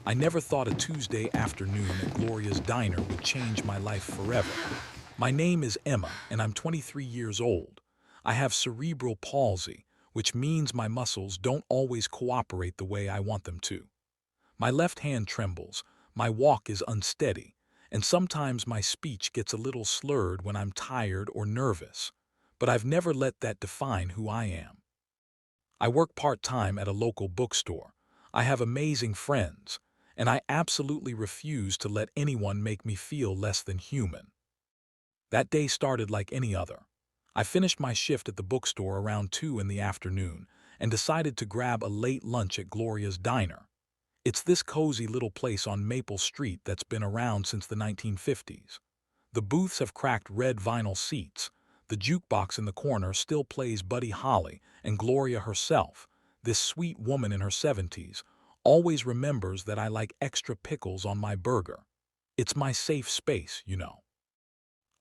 I never thought a Tuesday afternoon at Gloria's Diner would change my life forever. My name is Emma, and I'm 23 years old. I have cerebral palsy, which means my muscles don't always cooperate the way I want them to. My left hand trembles, my walk is unsteady, and sometimes my speech gets a little slurred when I'm tired or nervous. But I've never let that define who I am. I work part-time at a local bookstore. I have amazing friends, and I absolutely refuse to let anyone make me feel less than human. That day started like any other. I finished my shift at the bookstore around 2 in the afternoon and decided to grab a late lunch at Gloria's Diner. It's this cozy little place on Maple Street that's been around since the 1950s. The booths have cracked red vinyl seats. The jukebox in the corner still plays Buddy Holly, and Gloria herself, this sweet woman in her 70s, always remembers that I like extra pickles on my burger. It's my safe space, you know.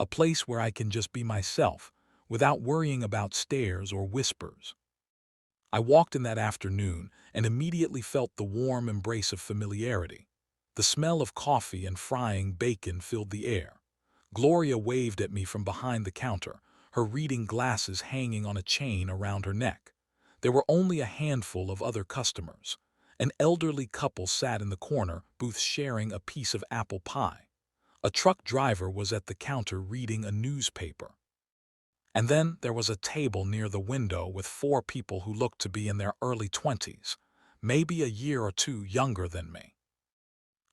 A place where I can just be myself, without worrying about stares or whispers. I walked in that afternoon and immediately felt the warm embrace of familiarity. The smell of coffee and frying bacon filled the air. Gloria waved at me from behind the counter, her reading glasses hanging on a chain around her neck. There were only a handful of other customers. An elderly couple sat in the corner, booth sharing a piece of apple pie. A truck driver was at the counter reading a newspaper. And then there was a table near the window with 4 people who looked to be in their early 20s, maybe a year or two younger than me.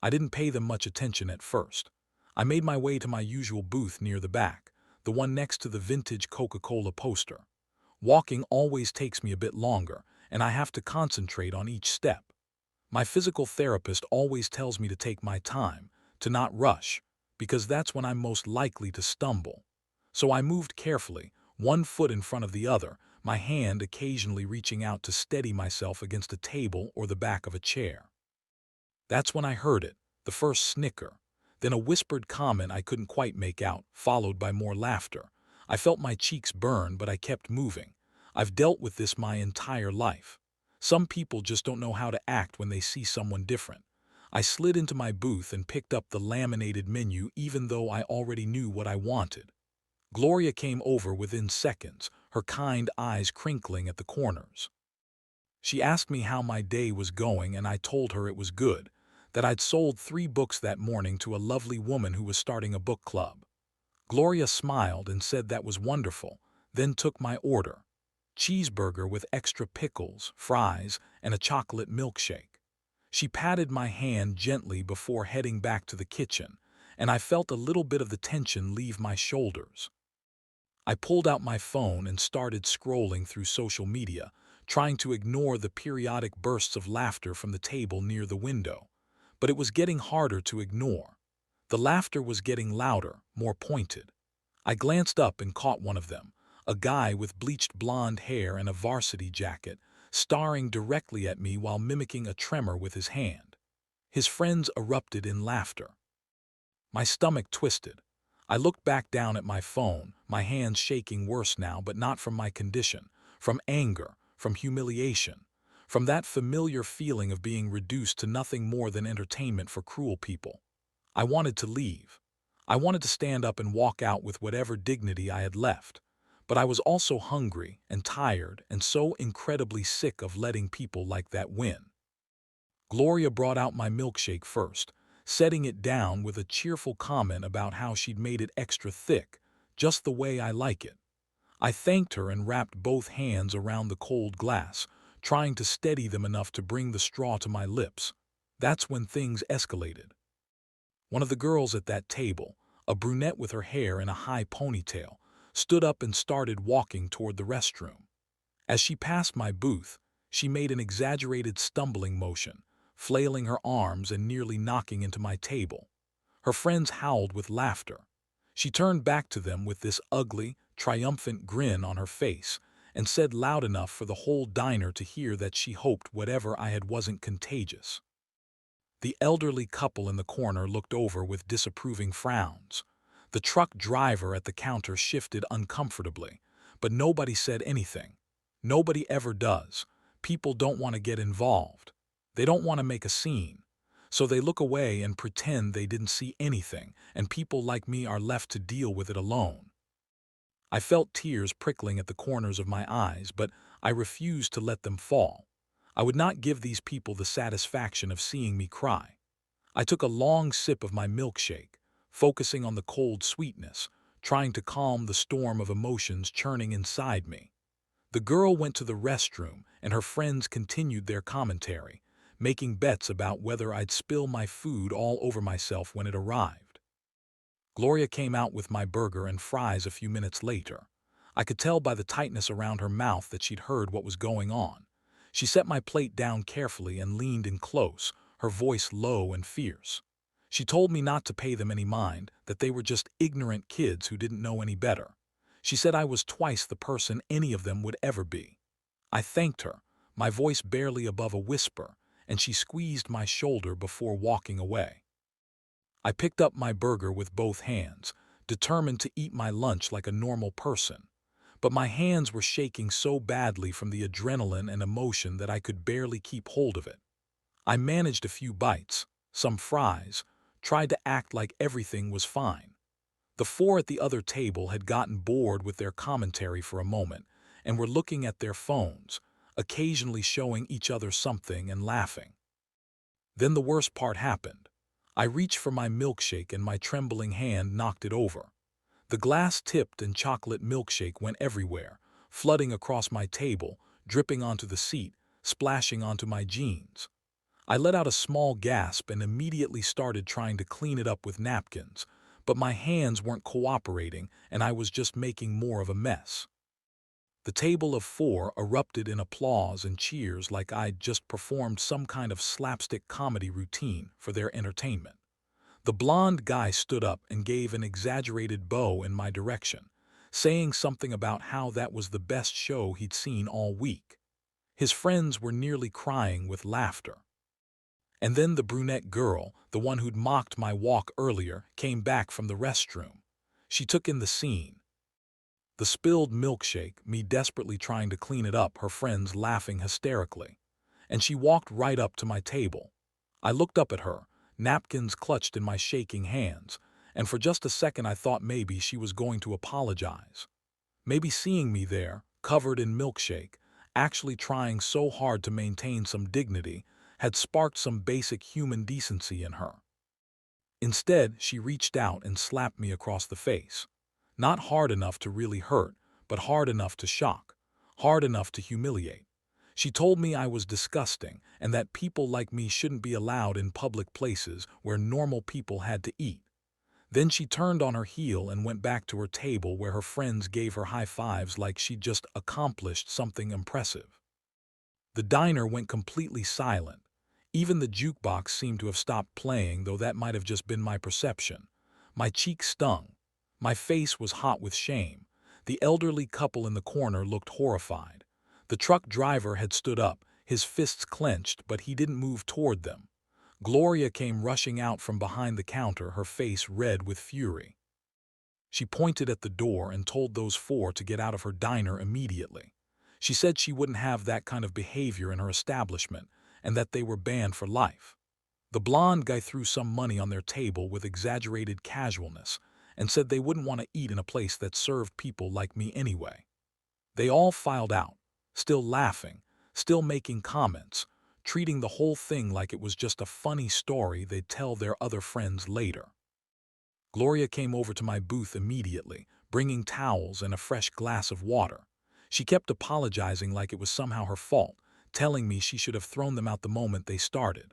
I didn't pay them much attention at first. I made my way to my usual booth near the back, the one next to the vintage Coca-Cola poster. Walking always takes me a bit longer, and I have to concentrate on each step. My physical therapist always tells me to take my time, to not rush, because that's when I'm most likely to stumble. So I moved carefully, one foot in front of the other, my hand occasionally reaching out to steady myself against a table or the back of a chair. That's when I heard it, the first snicker, then a whispered comment I couldn't quite make out, followed by more laughter. I felt my cheeks burn, but I kept moving. I've dealt with this my entire life. Some people just don't know how to act when they see someone different. I slid into my booth and picked up the laminated menu even though I already knew what I wanted. Gloria came over within seconds, her kind eyes crinkling at the corners. She asked me how my day was going, and I told her it was good, that I'd sold 3 books that morning to a lovely woman who was starting a book club. Gloria smiled and said that was wonderful, then took my order: cheeseburger with extra pickles, fries, and a chocolate milkshake. She patted my hand gently before heading back to the kitchen, and I felt a little bit of the tension leave my shoulders. I pulled out my phone and started scrolling through social media, trying to ignore the periodic bursts of laughter from the table near the window. But it was getting harder to ignore. The laughter was getting louder, more pointed. I glanced up and caught one of them, a guy with bleached blonde hair and a varsity jacket, staring directly at me while mimicking a tremor with his hand. His friends erupted in laughter. My stomach twisted. I looked back down at my phone, my hands shaking worse now, but not from my condition, from anger, from humiliation, from that familiar feeling of being reduced to nothing more than entertainment for cruel people. I wanted to leave. I wanted to stand up and walk out with whatever dignity I had left. But I was also hungry and tired and so incredibly sick of letting people like that win. Gloria brought out my milkshake first, setting it down with a cheerful comment about how she'd made it extra thick, just the way I like it. I thanked her and wrapped both hands around the cold glass, trying to steady them enough to bring the straw to my lips. That's when things escalated. One of the girls at that table, a brunette with her hair in a high ponytail, stood up and started walking toward the restroom. As she passed my booth, she made an exaggerated stumbling motion, flailing her arms and nearly knocking into my table. Her friends howled with laughter. She turned back to them with this ugly, triumphant grin on her face and said loud enough for the whole diner to hear that she hoped whatever I had wasn't contagious. The elderly couple in the corner looked over with disapproving frowns. The truck driver at the counter shifted uncomfortably, but nobody said anything. Nobody ever does. People don't want to get involved. They don't want to make a scene. So they look away and pretend they didn't see anything, and people like me are left to deal with it alone. I felt tears prickling at the corners of my eyes, but I refused to let them fall. I would not give these people the satisfaction of seeing me cry. I took a long sip of my milkshake, focusing on the cold sweetness, trying to calm the storm of emotions churning inside me. The girl went to the restroom, and her friends continued their commentary, making bets about whether I'd spill my food all over myself when it arrived. Gloria came out with my burger and fries a few minutes later. I could tell by the tightness around her mouth that she'd heard what was going on. She set my plate down carefully and leaned in close, her voice low and fierce. She told me not to pay them any mind, that they were just ignorant kids who didn't know any better. She said I was twice the person any of them would ever be. I thanked her, my voice barely above a whisper, and she squeezed my shoulder before walking away. I picked up my burger with both hands, determined to eat my lunch like a normal person. But my hands were shaking so badly from the adrenaline and emotion that I could barely keep hold of it. I managed a few bites, some fries, tried to act like everything was fine. The four at the other table had gotten bored with their commentary for a moment and were looking at their phones, occasionally showing each other something and laughing. Then the worst part happened. I reached for my milkshake and my trembling hand knocked it over. The glass tipped and chocolate milkshake went everywhere, flooding across my table, dripping onto the seat, splashing onto my jeans. I let out a small gasp and immediately started trying to clean it up with napkins, but my hands weren't cooperating and I was just making more of a mess. The table of four erupted in applause and cheers like I'd just performed some kind of slapstick comedy routine for their entertainment. The blonde guy stood up and gave an exaggerated bow in my direction, saying something about how that was the best show he'd seen all week. His friends were nearly crying with laughter. And then the brunette girl, the one who'd mocked my walk earlier, came back from the restroom. She took in the scene. The spilled milkshake, me desperately trying to clean it up, her friends laughing hysterically. And she walked right up to my table. I looked up at her, napkins clutched in my shaking hands, and for just a second I thought maybe she was going to apologize. Maybe seeing me there, covered in milkshake, actually trying so hard to maintain some dignity, had sparked some basic human decency in her. Instead, she reached out and slapped me across the face. Not hard enough to really hurt, but hard enough to shock, hard enough to humiliate. She told me I was disgusting and that people like me shouldn't be allowed in public places where normal people had to eat. Then she turned on her heel and went back to her table where her friends gave her high fives like she'd just accomplished something impressive. The diner went completely silent. Even the jukebox seemed to have stopped playing, though that might have just been my perception. My cheeks stung. My face was hot with shame. The elderly couple in the corner looked horrified. The truck driver had stood up, his fists clenched, but he didn't move toward them. Gloria came rushing out from behind the counter, her face red with fury. She pointed at the door and told those four to get out of her diner immediately. She said she wouldn't have that kind of behavior in her establishment and that they were banned for life. The blonde guy threw some money on their table with exaggerated casualness and said they wouldn't want to eat in a place that served people like me anyway. They all filed out, still laughing, still making comments, treating the whole thing like it was just a funny story they'd tell their other friends later. Gloria came over to my booth immediately, bringing towels and a fresh glass of water. She kept apologizing like it was somehow her fault, telling me she should have thrown them out the moment they started.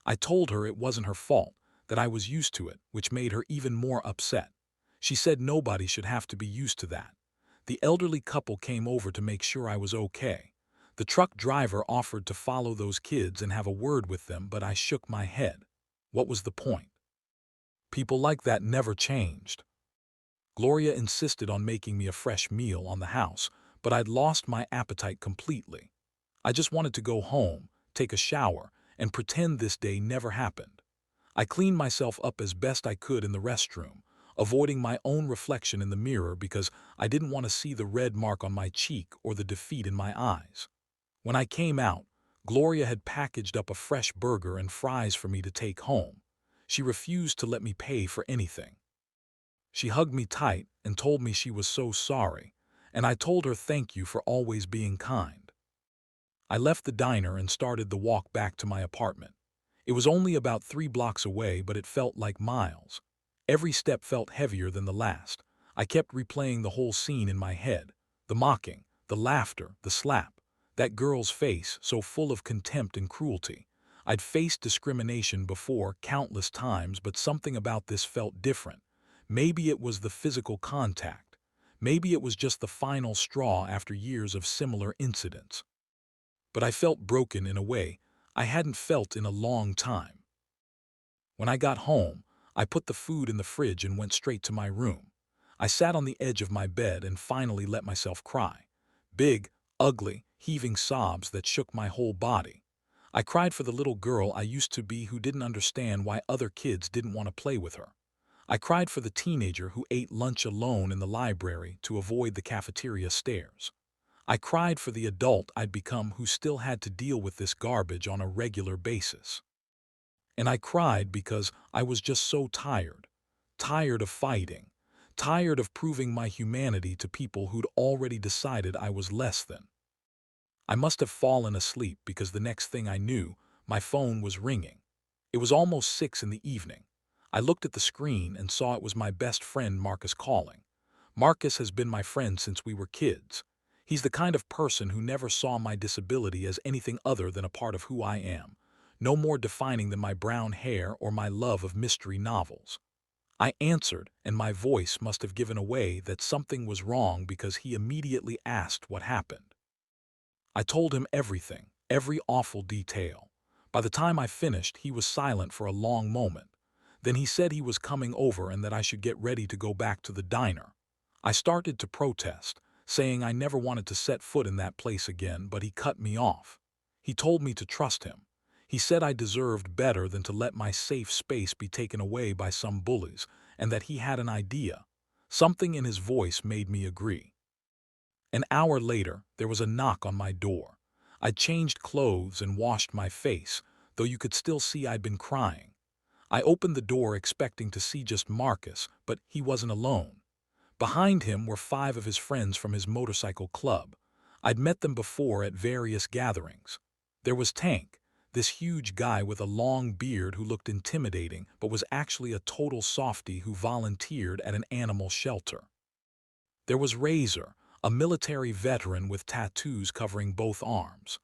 I told her it wasn't her fault, that I was used to it, which made her even more upset. She said nobody should have to be used to that. The elderly couple came over to make sure I was okay. The truck driver offered to follow those kids and have a word with them, but I shook my head. What was the point? People like that never changed. Gloria insisted on making me a fresh meal on the house, but I'd lost my appetite completely. I just wanted to go home, take a shower, and pretend this day never happened. I cleaned myself up as best I could in the restroom, avoiding my own reflection in the mirror because I didn't want to see the red mark on my cheek or the defeat in my eyes. When I came out, Gloria had packaged up a fresh burger and fries for me to take home. She refused to let me pay for anything. She hugged me tight and told me she was so sorry, and I told her thank you for always being kind. I left the diner and started the walk back to my apartment. It was only about 3 blocks away, but it felt like miles. Every step felt heavier than the last. I kept replaying the whole scene in my head. The mocking, the laughter, the slap. That girl's face, so full of contempt and cruelty. I'd faced discrimination before countless times, but something about this felt different. Maybe it was the physical contact. Maybe it was just the final straw after years of similar incidents. But I felt broken in a way I hadn't felt in a long time. When I got home, I put the food in the fridge and went straight to my room. I sat on the edge of my bed and finally let myself cry. Big, ugly, heaving sobs that shook my whole body. I cried for the little girl I used to be who didn't understand why other kids didn't want to play with her. I cried for the teenager who ate lunch alone in the library to avoid the cafeteria stairs. I cried for the adult I'd become who still had to deal with this garbage on a regular basis. And I cried because I was just so tired. Tired of fighting. Tired of proving my humanity to people who'd already decided I was less than. I must have fallen asleep because the next thing I knew, my phone was ringing. It was almost 6 in the evening. I looked at the screen and saw it was my best friend Marcus calling. Marcus has been my friend since we were kids. He's the kind of person who never saw my disability as anything other than a part of who I am, no more defining than my brown hair or my love of mystery novels. I answered, and my voice must have given away that something was wrong because he immediately asked what happened. I told him everything, every awful detail. By the time I finished, he was silent for a long moment. Then he said he was coming over and that I should get ready to go back to the diner. I started to protest, saying I never wanted to set foot in that place again, but he cut me off. He told me to trust him. He said I deserved better than to let my safe space be taken away by some bullies, and that he had an idea. Something in his voice made me agree. An hour later, there was a knock on my door. I'd changed clothes and washed my face, though you could still see I'd been crying. I opened the door expecting to see just Marcus, but he wasn't alone. Behind him were 5 of his friends from his motorcycle club. I'd met them before at various gatherings. There was Tank, this huge guy with a long beard who looked intimidating but was actually a total softie who volunteered at an animal shelter. There was Razor, a military veteran with tattoos covering both arms.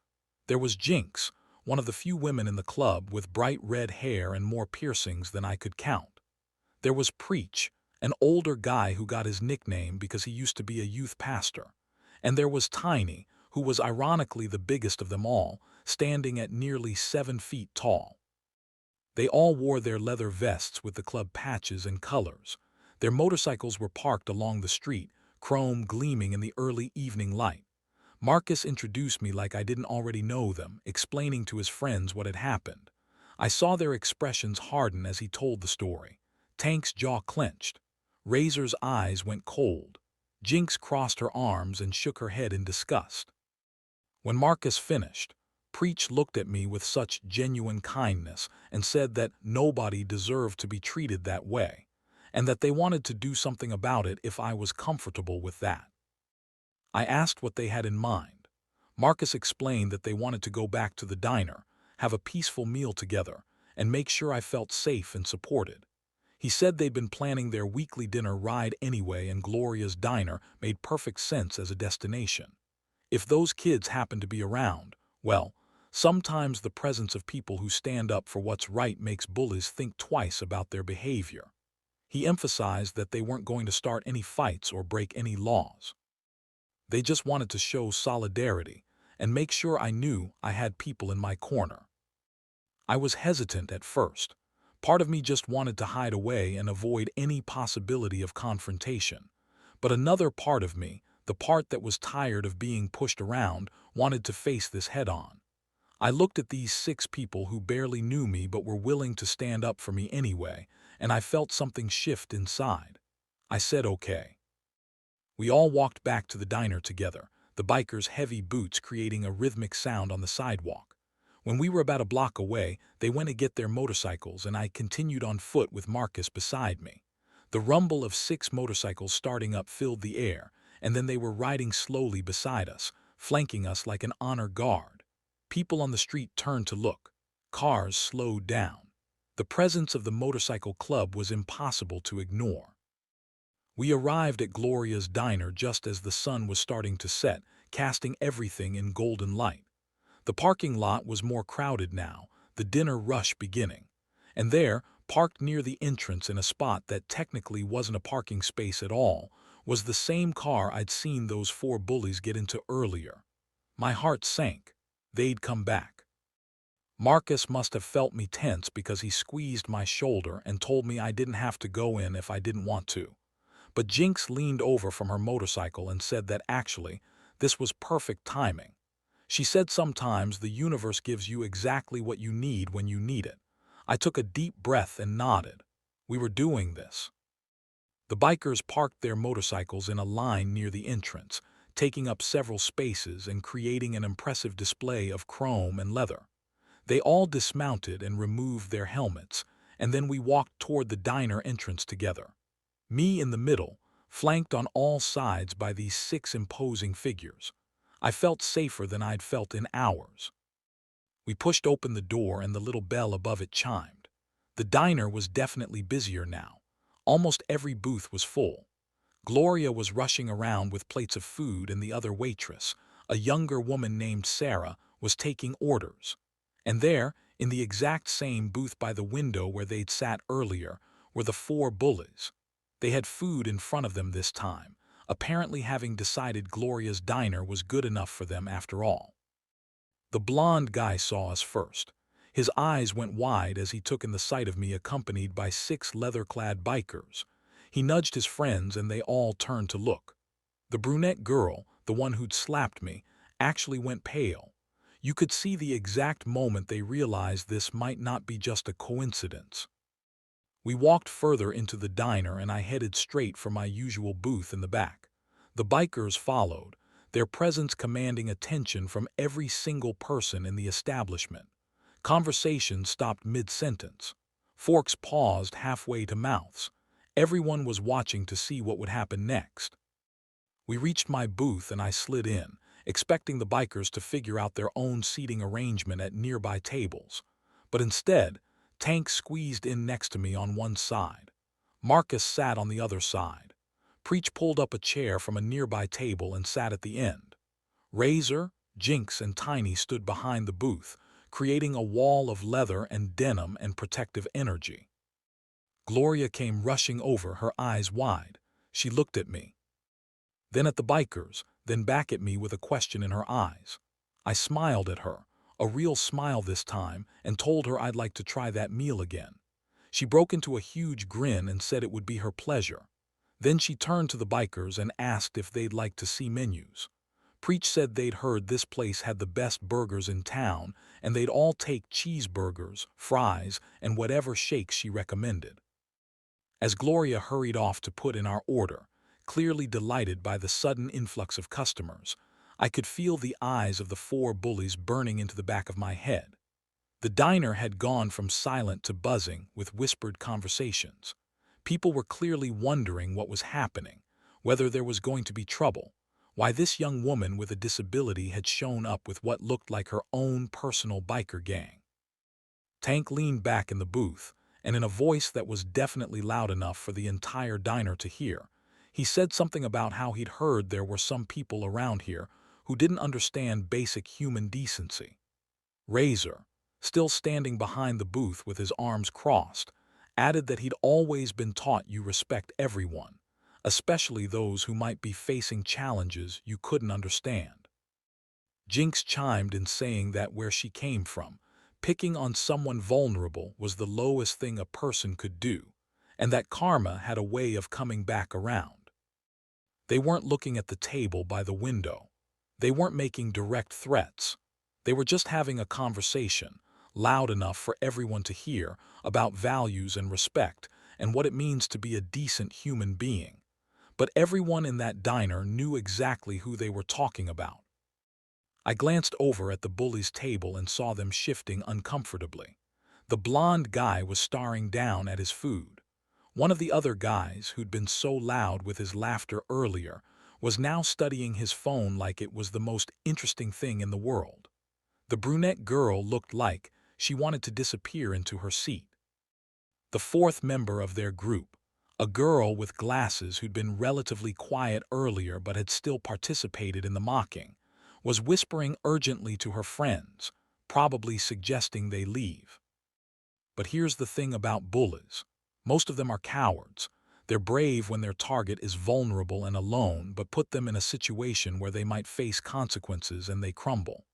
There was Jinx, one of the few women in the club with bright red hair and more piercings than I could count. There was Preach, an older guy who got his nickname because he used to be a youth pastor. And there was Tiny, who was ironically the biggest of them all, standing at nearly 7 feet tall. They all wore their leather vests with the club patches and colors. Their motorcycles were parked along the street, chrome gleaming in the early evening light. Marcus introduced me like I didn't already know them, explaining to his friends what had happened. I saw their expressions harden as he told the story. Tank's jaw clenched. Razor's eyes went cold. Jinx crossed her arms and shook her head in disgust. When Marcus finished, Preach looked at me with such genuine kindness and said that nobody deserved to be treated that way, and that they wanted to do something about it if I was comfortable with that. I asked what they had in mind. Marcus explained that they wanted to go back to the diner, have a peaceful meal together, and make sure I felt safe and supported. He said they'd been planning their weekly dinner ride anyway, and Gloria's diner made perfect sense as a destination. If those kids happened to be around, well, sometimes the presence of people who stand up for what's right makes bullies think twice about their behavior. He emphasized that they weren't going to start any fights or break any laws. They just wanted to show solidarity and make sure I knew I had people in my corner. I was hesitant at first. Part of me just wanted to hide away and avoid any possibility of confrontation. But another part of me, the part that was tired of being pushed around, wanted to face this head-on. I looked at these 6 people who barely knew me but were willing to stand up for me anyway, and I felt something shift inside. I said okay. We all walked back to the diner together, the bikers' heavy boots creating a rhythmic sound on the sidewalk. When we were about a block away, they went to get their motorcycles and I continued on foot with Marcus beside me. The rumble of 6 motorcycles starting up filled the air, and then they were riding slowly beside us, flanking us like an honor guard. People on the street turned to look. Cars slowed down. The presence of the motorcycle club was impossible to ignore. We arrived at Gloria's diner just as the sun was starting to set, casting everything in golden light. The parking lot was more crowded now, the dinner rush beginning. And there, parked near the entrance in a spot that technically wasn't a parking space at all, was the same car I'd seen those 4 bullies get into earlier. My heart sank. They'd come back. Marcus must have felt me tense because he squeezed my shoulder and told me I didn't have to go in if I didn't want to. But Jinx leaned over from her motorcycle and said that actually, this was perfect timing. She said sometimes the universe gives you exactly what you need when you need it. I took a deep breath and nodded. We were doing this. The bikers parked their motorcycles in a line near the entrance, taking up several spaces and creating an impressive display of chrome and leather. They all dismounted and removed their helmets, and then we walked toward the diner entrance together. Me in the middle, flanked on all sides by these 6 imposing figures. I felt safer than I'd felt in hours. We pushed open the door and the little bell above it chimed. The diner was definitely busier now. Almost every booth was full. Gloria was rushing around with plates of food and the other waitress, a younger woman named Sarah, was taking orders. And there, in the exact same booth by the window where they'd sat earlier, were the 4 bullies. They had food in front of them this time, apparently having decided Gloria's diner was good enough for them after all. The blonde guy saw us first. His eyes went wide as he took in the sight of me accompanied by 6 leather-clad bikers. He nudged his friends and they all turned to look. The brunette girl, the one who'd slapped me, actually went pale. You could see the exact moment they realized this might not be just a coincidence. We walked further into the diner and I headed straight for my usual booth in the back. The bikers followed, their presence commanding attention from every single person in the establishment. Conversation stopped mid-sentence. Forks paused halfway to mouths. Everyone was watching to see what would happen next. We reached my booth and I slid in, expecting the bikers to figure out their own seating arrangement at nearby tables. But instead, Tank squeezed in next to me on one side. Marcus sat on the other side. Preach pulled up a chair from a nearby table and sat at the end. Razor, Jinx, and Tiny stood behind the booth, creating a wall of leather and denim and protective energy. Gloria came rushing over, her eyes wide. She looked at me, then at the bikers, then back at me with a question in her eyes. I smiled at her, a real smile this time, and told her I'd like to try that meal again. She broke into a huge grin and said it would be her pleasure. Then she turned to the bikers and asked if they'd like to see menus. Preach said they'd heard this place had the best burgers in town, and they'd all take cheeseburgers, fries, and whatever shakes she recommended. As Gloria hurried off to put in our order, clearly delighted by the sudden influx of customers, I could feel the eyes of the 4 bullies burning into the back of my head. The diner had gone from silent to buzzing with whispered conversations. People were clearly wondering what was happening, whether there was going to be trouble, why this young woman with a disability had shown up with what looked like her own personal biker gang. Tank leaned back in the booth, and in a voice that was definitely loud enough for the entire diner to hear, he said something about how he'd heard there were some people around here who didn't understand basic human decency. Razor, still standing behind the booth with his arms crossed, added that he'd always been taught you respect everyone, especially those who might be facing challenges you couldn't understand. Jinx chimed in saying that where she came from, picking on someone vulnerable was the lowest thing a person could do, and that karma had a way of coming back around. They weren't looking at the table by the window. They weren't making direct threats. They were just having a conversation, loud enough for everyone to hear, about values and respect and what it means to be a decent human being. But everyone in that diner knew exactly who they were talking about. I glanced over at the bullies' table and saw them shifting uncomfortably. The blond guy was staring down at his food. One of the other guys, who'd been so loud with his laughter earlier, was now studying his phone like it was the most interesting thing in the world. The brunette girl looked like she wanted to disappear into her seat. The fourth member of their group, a girl with glasses who'd been relatively quiet earlier but had still participated in the mocking, was whispering urgently to her friends, probably suggesting they leave. But here's the thing about bullies. Most of them are cowards. They're brave when their target is vulnerable and alone, but put them in a situation where they might face consequences and they crumble.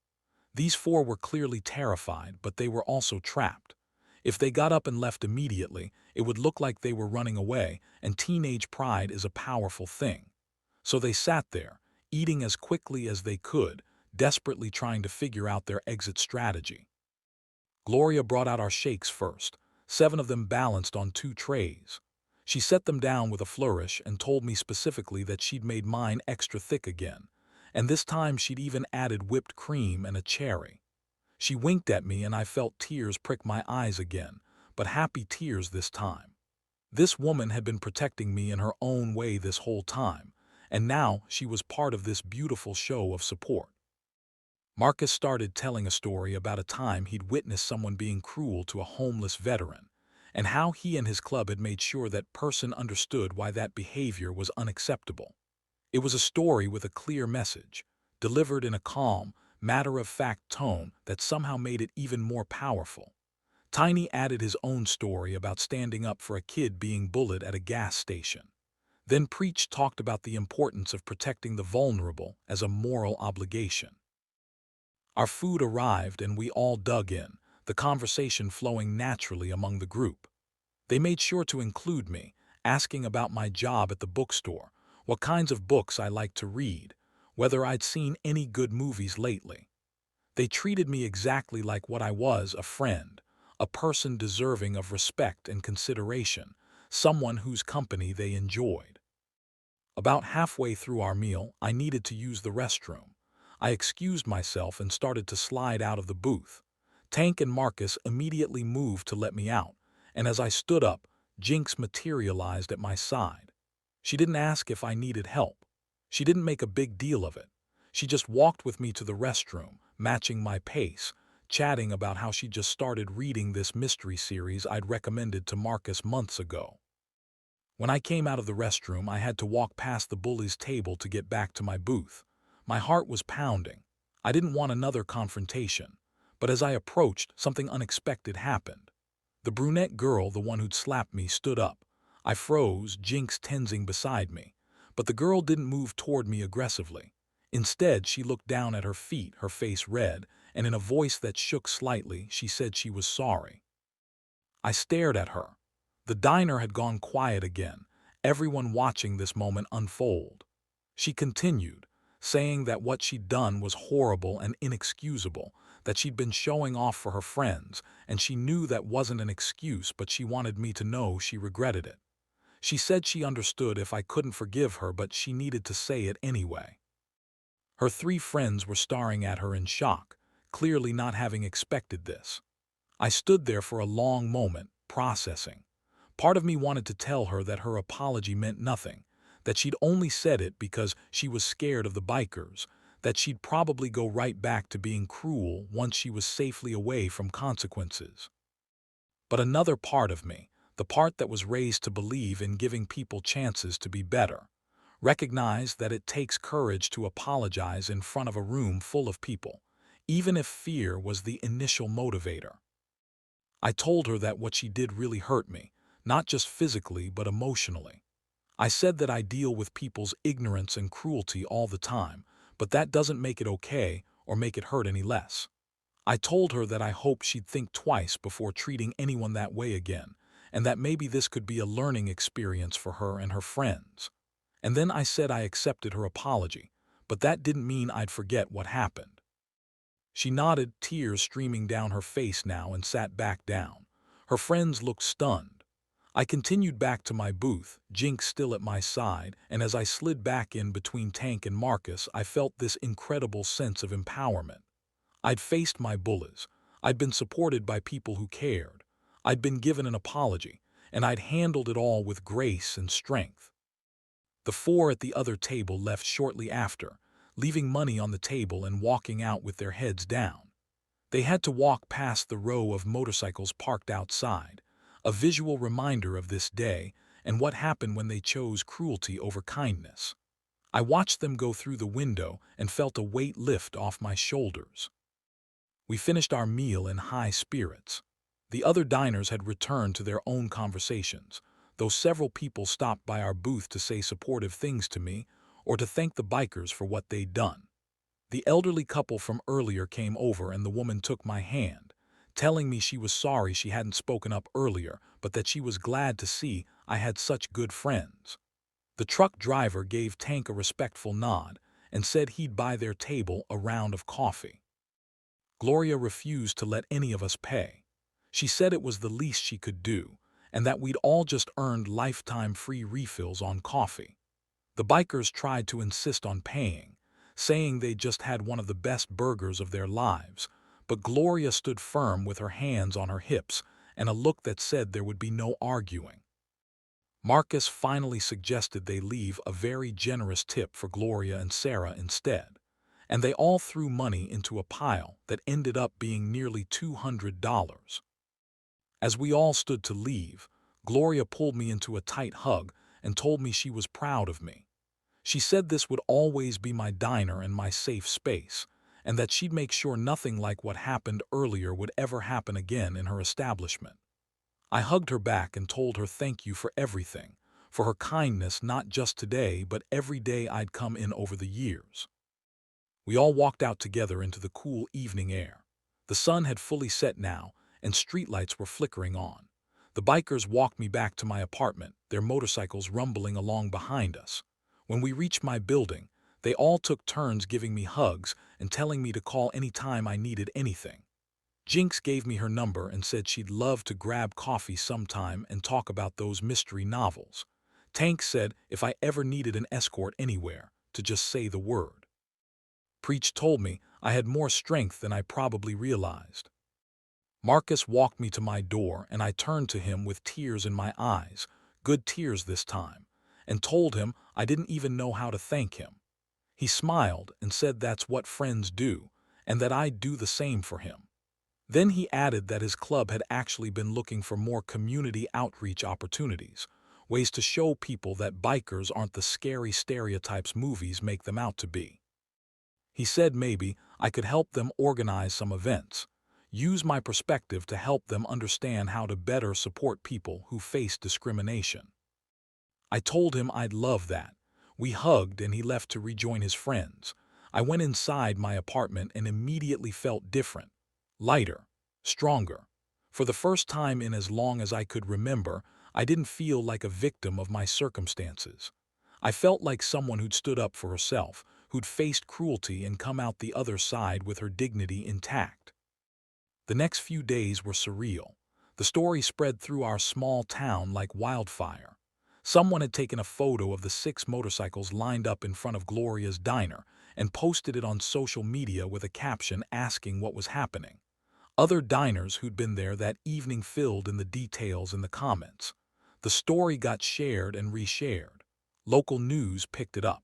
These four were clearly terrified, but they were also trapped. If they got up and left immediately, it would look like they were running away, and teenage pride is a powerful thing. So they sat there, eating as quickly as they could, desperately trying to figure out their exit strategy. Gloria brought out our shakes first, 7 of them balanced on 2 trays. She set them down with a flourish and told me specifically that she'd made mine extra thick again, and this time she'd even added whipped cream and a cherry. She winked at me and I felt tears prick my eyes again, but happy tears this time. This woman had been protecting me in her own way this whole time, and now she was part of this beautiful show of support. Marcus started telling a story about a time he'd witnessed someone being cruel to a homeless veteran, and how he and his club had made sure that person understood why that behavior was unacceptable. It was a story with a clear message, delivered in a calm, matter-of-fact tone that somehow made it even more powerful. Tiny added his own story about standing up for a kid being bullied at a gas station. Then Preach talked about the importance of protecting the vulnerable as a moral obligation. Our food arrived and we all dug in, the conversation flowing naturally among the group. They made sure to include me, asking about my job at the bookstore, what kinds of books I liked to read, whether I'd seen any good movies lately. They treated me exactly like what I was, a friend, a person deserving of respect and consideration, someone whose company they enjoyed. About halfway through our meal, I needed to use the restroom. I excused myself and started to slide out of the booth. Tank and Marcus immediately moved to let me out, and as I stood up, Jinx materialized at my side. She didn't ask if I needed help. She didn't make a big deal of it. She just walked with me to the restroom, matching my pace, chatting about how she just started reading this mystery series I'd recommended to Marcus months ago. When I came out of the restroom, I had to walk past the bullies' table to get back to my booth. My heart was pounding. I didn't want another confrontation. But as I approached, something unexpected happened. The brunette girl, the one who'd slapped me, stood up. I froze, Jinx tensing beside me. But the girl didn't move toward me aggressively. Instead, she looked down at her feet, her face red, and in a voice that shook slightly, she said she was sorry. I stared at her. The diner had gone quiet again, everyone watching this moment unfold. She continued, saying that what she'd done was horrible and inexcusable, that she'd been showing off for her friends, and she knew that wasn't an excuse, but she wanted me to know she regretted it. She said she understood if I couldn't forgive her, but she needed to say it anyway. Her 3 friends were staring at her in shock, clearly not having expected this. I stood there for a long moment, processing. Part of me wanted to tell her that her apology meant nothing, that she'd only said it because she was scared of the bikers, that she'd probably go right back to being cruel once she was safely away from consequences. But another part of me, the part that was raised to believe in giving people chances to be better, recognized that it takes courage to apologize in front of a room full of people, even if fear was the initial motivator. I told her that what she did really hurt me, not just physically but emotionally. I said that I deal with people's ignorance and cruelty all the time, but that doesn't make it okay or make it hurt any less. I told her that I hoped she'd think twice before treating anyone that way again, and that maybe this could be a learning experience for her and her friends. And then I said I accepted her apology, but that didn't mean I'd forget what happened. She nodded, tears streaming down her face now, and sat back down. Her friends looked stunned. I continued back to my booth, Jinx still at my side, and as I slid back in between Tank and Marcus, I felt this incredible sense of empowerment. I'd faced my bullies. I'd been supported by people who cared. I'd been given an apology, and I'd handled it all with grace and strength. The four at the other table left shortly after, leaving money on the table and walking out with their heads down. They had to walk past the row of motorcycles parked outside, a visual reminder of this day and what happened when they chose cruelty over kindness. I watched them go through the window and felt a weight lift off my shoulders. We finished our meal in high spirits. The other diners had returned to their own conversations, though several people stopped by our booth to say supportive things to me or to thank the bikers for what they'd done. The elderly couple from earlier came over and the woman took my hand, telling me she was sorry she hadn't spoken up earlier, but that she was glad to see I had such good friends. The truck driver gave Tank a respectful nod and said he'd buy their table a round of coffee. Gloria refused to let any of us pay. She said it was the least she could do, and that we'd all just earned lifetime free refills on coffee. The bikers tried to insist on paying, saying they just had one of the best burgers of their lives, but Gloria stood firm with her hands on her hips and a look that said there would be no arguing. Marcus finally suggested they leave a very generous tip for Gloria and Sarah instead, and they all threw money into a pile that ended up being nearly $200. As we all stood to leave, Gloria pulled me into a tight hug and told me she was proud of me. She said this would always be my diner and my safe space, and that she'd make sure nothing like what happened earlier would ever happen again in her establishment. I hugged her back and told her thank you for everything, for her kindness not just today but every day I'd come in over the years. We all walked out together into the cool evening air. The sun had fully set now, and streetlights were flickering on. The bikers walked me back to my apartment, their motorcycles rumbling along behind us. When we reached my building, they all took turns giving me hugs and telling me to call any time I needed anything. Jinx gave me her number and said she'd love to grab coffee sometime and talk about those mystery novels. Tank said if I ever needed an escort anywhere, to just say the word. Preach told me I had more strength than I probably realized. Marcus walked me to my door and I turned to him with tears in my eyes, good tears this time, and told him I didn't even know how to thank him. He smiled and said that's what friends do, and that I'd do the same for him. Then he added that his club had actually been looking for more community outreach opportunities, ways to show people that bikers aren't the scary stereotypes movies make them out to be. He said maybe I could help them organize some events, use my perspective to help them understand how to better support people who face discrimination. I told him I'd love that. We hugged and he left to rejoin his friends. I went inside my apartment and immediately felt different, lighter, stronger. For the first time in as long as I could remember, I didn't feel like a victim of my circumstances. I felt like someone who'd stood up for herself, who'd faced cruelty and come out the other side with her dignity intact. The next few days were surreal. The story spread through our small town like wildfire. Someone had taken a photo of the 6 motorcycles lined up in front of Gloria's diner and posted it on social media with a caption asking what was happening. Other diners who'd been there that evening filled in the details in the comments. The story got shared and reshared. Local news picked it up.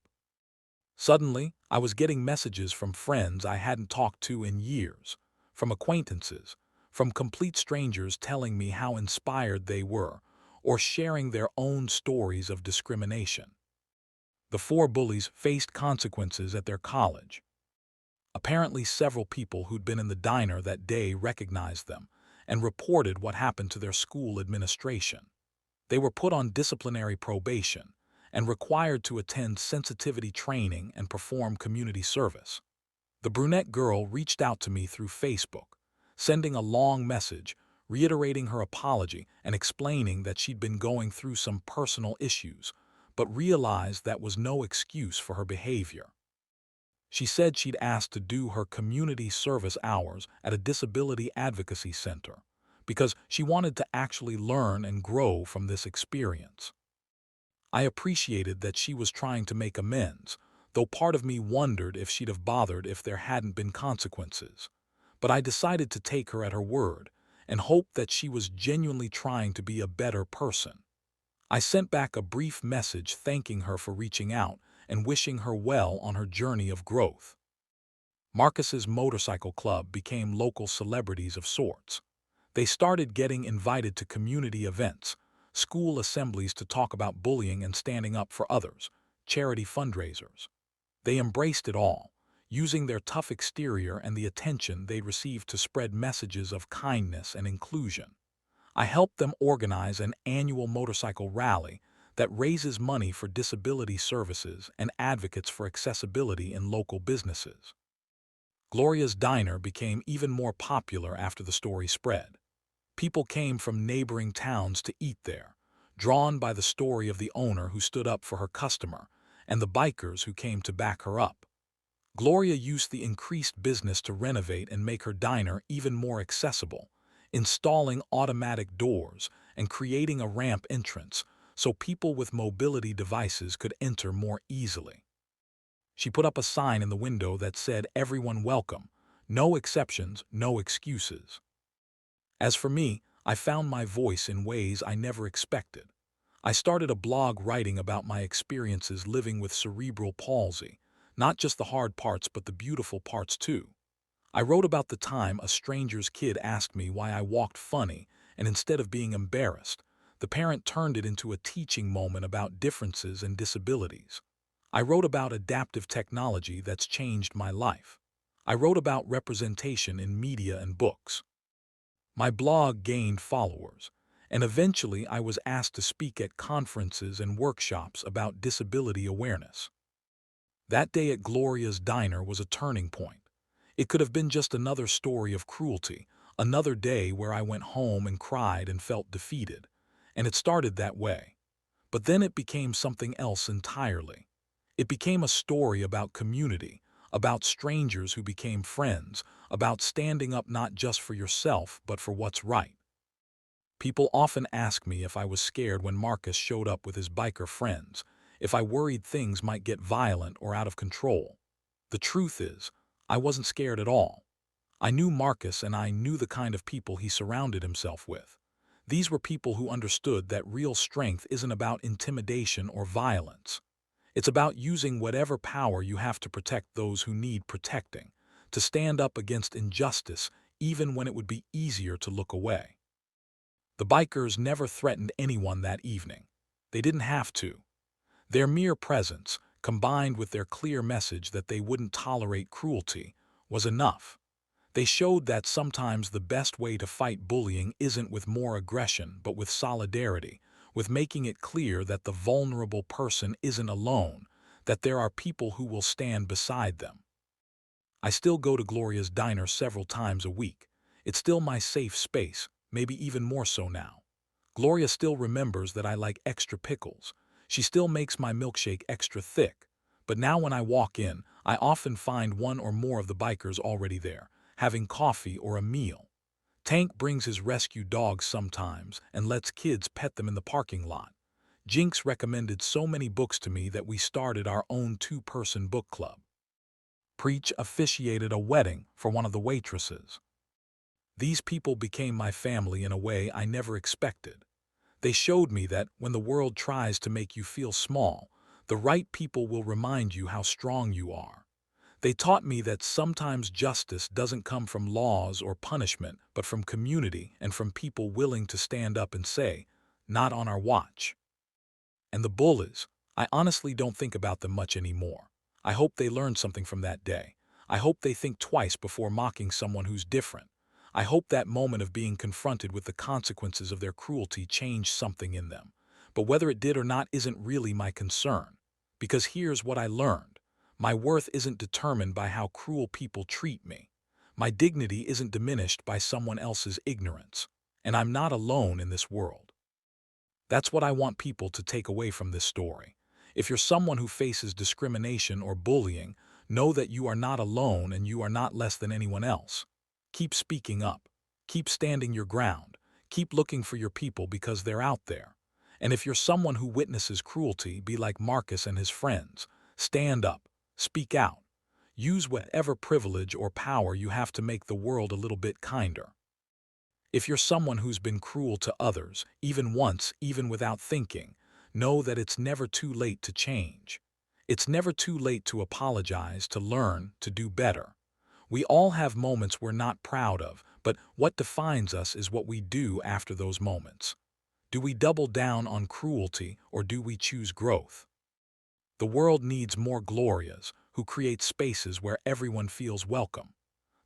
Suddenly, I was getting messages from friends I hadn't talked to in years, from acquaintances, from complete strangers telling me how inspired they were, or sharing their own stories of discrimination. The 4 bullies faced consequences at their college. Apparently, several people who'd been in the diner that day recognized them and reported what happened to their school administration. They were put on disciplinary probation and required to attend sensitivity training and perform community service. The brunette girl reached out to me through Facebook, sending a long message reiterating her apology and explaining that she'd been going through some personal issues, but realized that was no excuse for her behavior. She said she'd asked to do her community service hours at a disability advocacy center because she wanted to actually learn and grow from this experience. I appreciated that she was trying to make amends, though part of me wondered if she'd have bothered if there hadn't been consequences. But I decided to take her at her word and hoped that she was genuinely trying to be a better person. I sent back a brief message thanking her for reaching out and wishing her well on her journey of growth. Marcus's motorcycle club became local celebrities of sorts. They started getting invited to community events, school assemblies to talk about bullying and standing up for others, charity fundraisers. They embraced it all, using their tough exterior and the attention they received to spread messages of kindness and inclusion. I helped them organize an annual motorcycle rally that raises money for disability services and advocates for accessibility in local businesses. Gloria's Diner became even more popular after the story spread. People came from neighboring towns to eat there, drawn by the story of the owner who stood up for her customer and the bikers who came to back her up. Gloria used the increased business to renovate and make her diner even more accessible, installing automatic doors and creating a ramp entrance so people with mobility devices could enter more easily. She put up a sign in the window that said, "Everyone welcome, no exceptions, no excuses." As for me, I found my voice in ways I never expected. I started a blog writing about my experiences living with cerebral palsy, not just the hard parts but the beautiful parts too. I wrote about the time a stranger's kid asked me why I walked funny, and instead of being embarrassed, the parent turned it into a teaching moment about differences and disabilities. I wrote about adaptive technology that's changed my life. I wrote about representation in media and books. My blog gained followers, and eventually I was asked to speak at conferences and workshops about disability awareness. That day at Gloria's Diner was a turning point. It could have been just another story of cruelty, another day where I went home and cried and felt defeated, and it started that way. But then it became something else entirely. It became a story about community, about strangers who became friends, about standing up not just for yourself but for what's right. People often ask me if I was scared when Marcus showed up with his biker friends, if I worried things might get violent or out of control. The truth is, I wasn't scared at all. I knew Marcus and I knew the kind of people he surrounded himself with. These were people who understood that real strength isn't about intimidation or violence. It's about using whatever power you have to protect those who need protecting, to stand up against injustice even when it would be easier to look away. The bikers never threatened anyone that evening. They didn't have to. Their mere presence, combined with their clear message that they wouldn't tolerate cruelty, was enough. They showed that sometimes the best way to fight bullying isn't with more aggression but with solidarity, with making it clear that the vulnerable person isn't alone, that there are people who will stand beside them. I still go to Gloria's Diner several times a week. It's still my safe space, maybe even more so now. Gloria still remembers that I like extra pickles. She still makes my milkshake extra thick. But now when I walk in, I often find one or more of the bikers already there, having coffee or a meal. Tank brings his rescue dogs sometimes and lets kids pet them in the parking lot. Jinx recommended so many books to me that we started our own two-person book club. Preach officiated a wedding for one of the waitresses. These people became my family in a way I never expected. They showed me that when the world tries to make you feel small, the right people will remind you how strong you are. They taught me that sometimes justice doesn't come from laws or punishment, but from community and from people willing to stand up and say, "Not on our watch." And the Bullies, I honestly don't think about them much anymore. I hope they learned something from that day. I hope they think twice before mocking someone who's different. I hope that moment of being confronted with the consequences of their cruelty changed something in them. But whether it did or not isn't really my concern. Because here's what I learned. My worth isn't determined by how cruel people treat me. My dignity isn't diminished by someone else's ignorance. And I'm not alone in this world. That's what I want people to take away from this story. If you're someone who faces discrimination or bullying, know that you are not alone and you are not less than anyone else. Keep speaking up. Keep standing your ground, Keep looking for your people because they're out there. And if you're someone who witnesses cruelty, be like Marcus and his friends. Stand up, speak out. Use whatever privilege or power you have to make the world a little bit kinder. If you're someone who's been cruel to others, even once, even without thinking, know that it's never too late to change. It's never too late to apologize, to learn, to do better. We all have moments we're not proud of, but what defines us is what we do after those moments. Do we double down on cruelty or do we choose growth? The world needs more Glorias who create spaces where everyone feels welcome.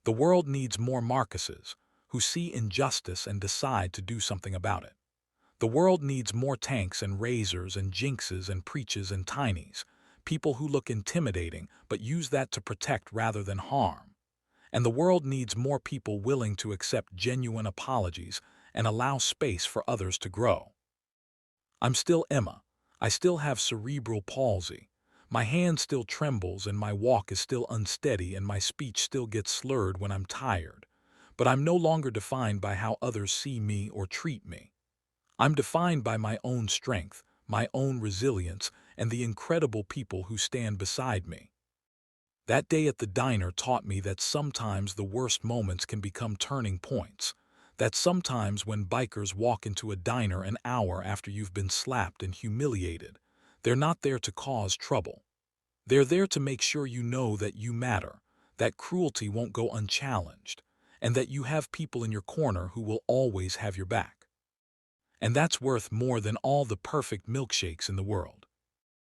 The world needs more Marcuses who see injustice and decide to do something about it. The world needs more Tanks and Razors and Jinxes and Preaches and Tinies, people who look intimidating but use that to protect rather than harm. And the world needs more people willing to accept genuine apologies and allow space for others to grow. I'm still Emma. I still have cerebral palsy. My hand still trembles and my walk is still unsteady and my speech still gets slurred when I'm tired. But I'm no longer defined by how others see me or treat me. I'm defined by my own strength, my own resilience, and the incredible people who stand beside me. That day at the diner taught me that sometimes the worst moments can become turning points. That sometimes when bikers walk into a diner an hour after you've been slapped and humiliated, they're not there to cause trouble. They're there to make sure you know that you matter, that cruelty won't go unchallenged, and that you have people in your corner who will always have your back. And that's worth more than all the perfect milkshakes in the world.